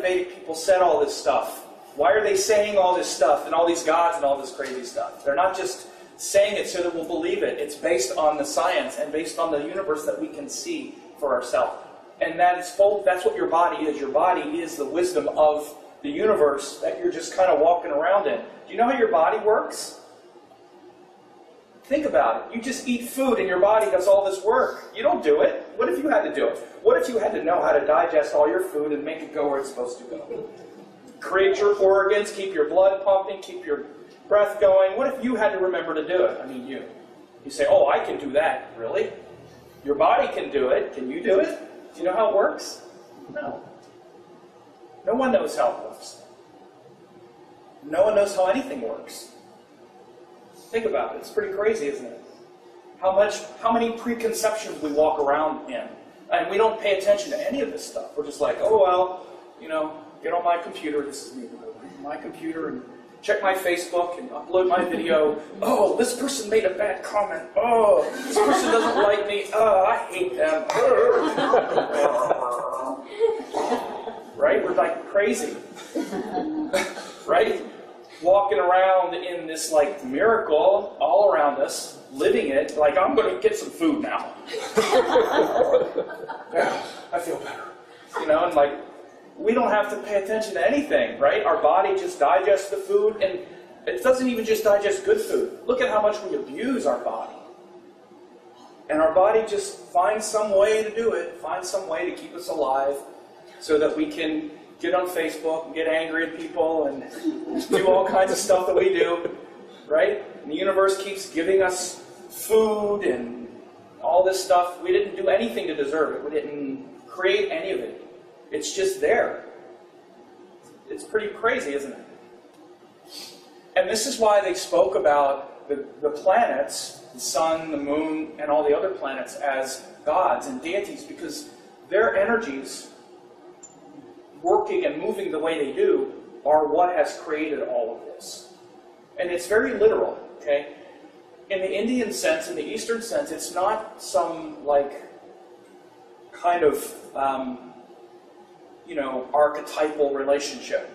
Vedic people said all this stuff? Why are they saying all this stuff and all these gods and all this crazy stuff? They're not just saying it so that we'll believe it. It's based on the science and based on the universe that we can see for ourselves. And that's what your body is. Your body is the wisdom of the universe that you're just kind of walking around in. Do you know how your body works? Think about it. You just eat food and your body does all this work. You don't do it. What if you had to do it? What if you had to know how to digest all your food and make it go where it's supposed to go? Create your organs, keep your blood pumping, keep your breath going. What if you had to remember to do it? I mean, you say, oh, I can do that. Really? Your body can do it. Can you do it? Do you know how it works? No. No one knows how it works. No one knows how anything works. Think about it. It's pretty crazy, isn't it? How many preconceptions we walk around in. And we don't pay attention to any of this stuff. We're just like, oh, well, get on my computer. This is me. My computer and check my Facebook and upload my video. Oh, this person made a bad comment. Oh, this person doesn't like me. Oh, I hate them. Right? We're like crazy. Right? Walking around in this like miracle all around us, living it, like I'm going to get some food now. Yeah, I feel better. And like, we don't have to pay attention to anything, right? Our body just digests the food, and it doesn't even just digest good food. Look at how much we abuse our body. And our body just finds some way to do it, finds some way to keep us alive, so that we can get on Facebook and get angry at people and do all kinds of stuff that we do, right? And the universe keeps giving us food and all this stuff. We didn't do anything to deserve it. We didn't create any of it. It's just there. It's pretty crazy, isn't it? And this is why they spoke about the planets, the sun, the moon, and all the other planets as gods and deities, because their energies, working and moving the way they do, are what has created all of this. And it's very literal, okay? In the Indian sense, in the Eastern sense, it's not some, like, kind of, archetypal relationship.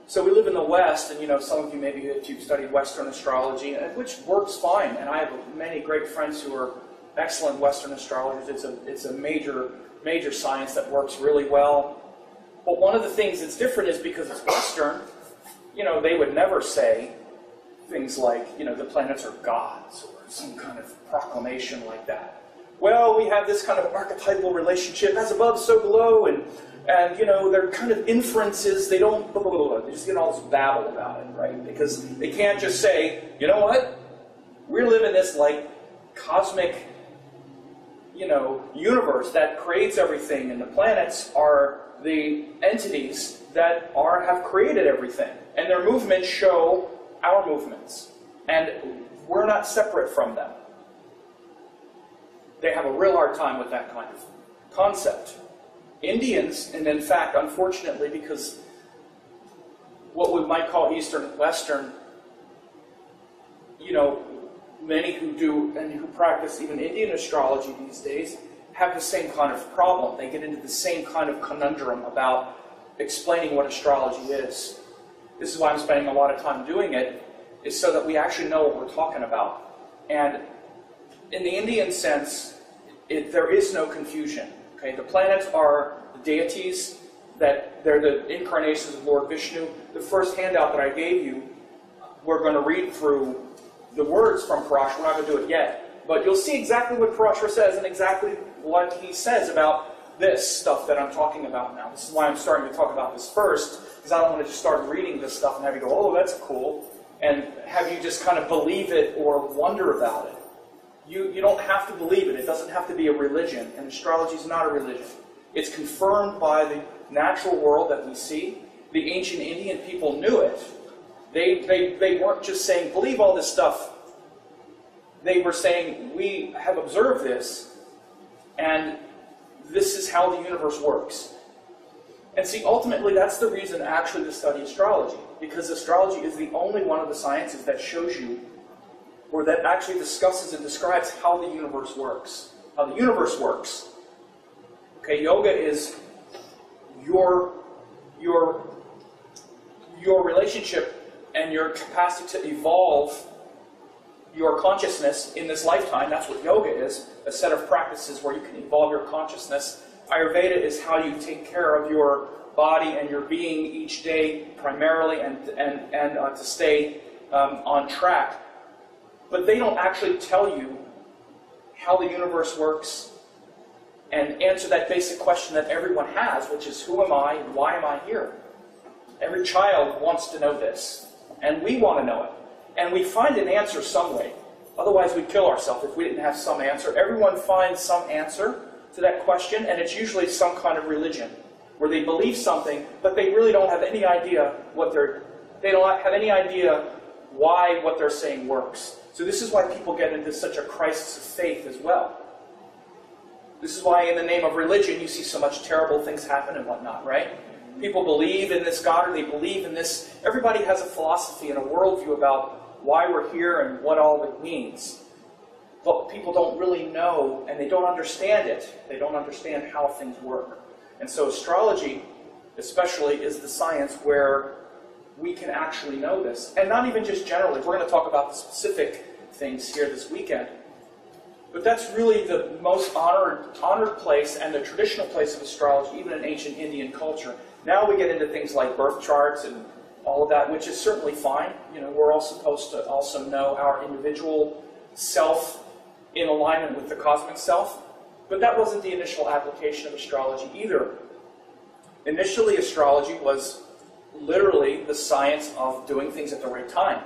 So we live in the West, and, some of you maybe, if you've studied Western astrology, which works fine, and I have many great friends who are excellent Western astrologers. It's a major science that works really well. But one of the things that's different is because it's Western, they would never say things like, the planets are gods, or some kind of proclamation like that. Well, we have this kind of archetypal relationship, as above, so below, and they're kind of inferences. They don't, blah, blah, blah, blah. They just get all this babble about it, right? Because they can't just say, you know what? We live in this, like, cosmic, universe that creates everything, and the planets are the entities that have created everything. And their movements show our movements. And we're not separate from them. They have a real hard time with that kind of concept. Indians, and in fact, unfortunately, because what we might call Eastern and Western, many who do and who practice even Indian astrology these days have the same kind of problem. They get into the same kind of conundrum about explaining what astrology is. This is why I'm spending a lot of time doing it, is so that we actually know what we're talking about. And in the Indian sense, there is no confusion. Okay? The planets are the deities, that they're the incarnations of Lord Vishnu. The first handout that I gave you, we're going to read through the words from Parashara. We're not going to do it yet. But you'll see exactly what Parashara says and exactly what he says about this stuff that I'm talking about now. This is why I'm starting to talk about this first, because I don't want to just start reading this stuff and have you go, oh, that's cool, and have you just kind of believe it or wonder about it. You don't have to believe it. It doesn't have to be a religion, and astrology is not a religion. It's confirmed by the natural world that we see. The ancient Indian people knew it. They weren't just saying, believe all this stuff. They were saying, we have observed this, and this is how the universe works. And see, ultimately, that's the reason actually to study astrology, because astrology is the only one of the sciences that shows you, or that actually discusses and describes how the universe works. How the universe works. Okay, yoga is your your relationship and your capacity to evolve your consciousness in this lifetime. That's what yoga is, a set of practices where you can evolve your consciousness. Ayurveda is how you take care of your body and your being each day primarily, and to stay on track. But they don't actually tell you how the universe works and answer that basic question that everyone has, which is, who am I and why am I here? Every child wants to know this, and we want to know it. And we find an answer some way. Otherwise we'd kill ourselves if we didn't have some answer. Everyone finds some answer to that question, and it's usually some kind of religion, where they believe something, but they really don't have any idea they don't have any idea why what they're saying works. So this is why people get into such a crisis of faith as well. This is why in the name of religion you see so much terrible things happen and whatnot, right? People believe in this God, or they believe in this. Everybody has a philosophy and a worldview about why we're here and what all it means. But people don't really know, and they don't understand it. They don't understand how things work. And so astrology, especially, is the science where we can actually know this. And not even just generally. We're going to talk about the specific things here this weekend. But that's really the most honored place and the traditional place of astrology, even in ancient Indian culture. Now we get into things like birth charts and all of that, which is certainly fine. You know, we're all supposed to also know our individual self in alignment with the cosmic self. But that wasn't the initial application of astrology either. Initially, astrology was literally the science of doing things at the right time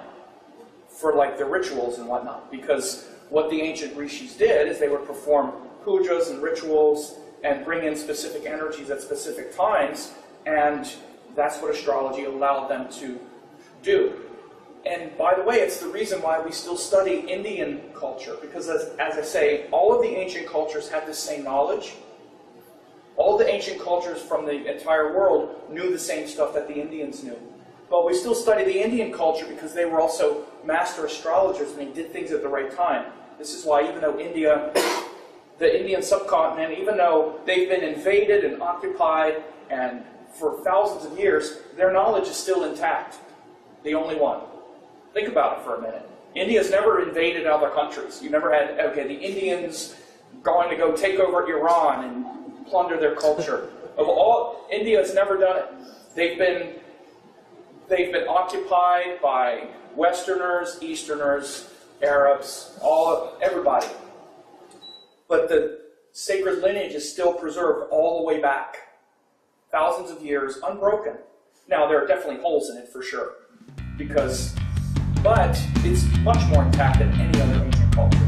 for like the rituals and whatnot. Because what the ancient rishis did is they would perform pujas and rituals and bring in specific energies at specific times, and that's what astrology allowed them to do. And by the way, it's the reason why we still study Indian culture, because as I say, all of the ancient cultures had the same knowledge. All of the ancient cultures from the entire world knew the same stuff that the Indians knew. But we still study the Indian culture because they were also master astrologers and they did things at the right time. This is why even though India, the Indian subcontinent, even though they've been invaded and occupied and for thousands of years, their knowledge is still intact. The only one. Think about it for a minute. India's never invaded other countries. You never had, okay, the Indians going to go take over Iran and plunder their culture. India's never done it. They've been occupied by Westerners, Easterners, Arabs, everybody. But the sacred lineage is still preserved all the way back. Thousands of years, unbroken. Now, there are definitely holes in it for sure. But it's much more intact than any other ancient culture.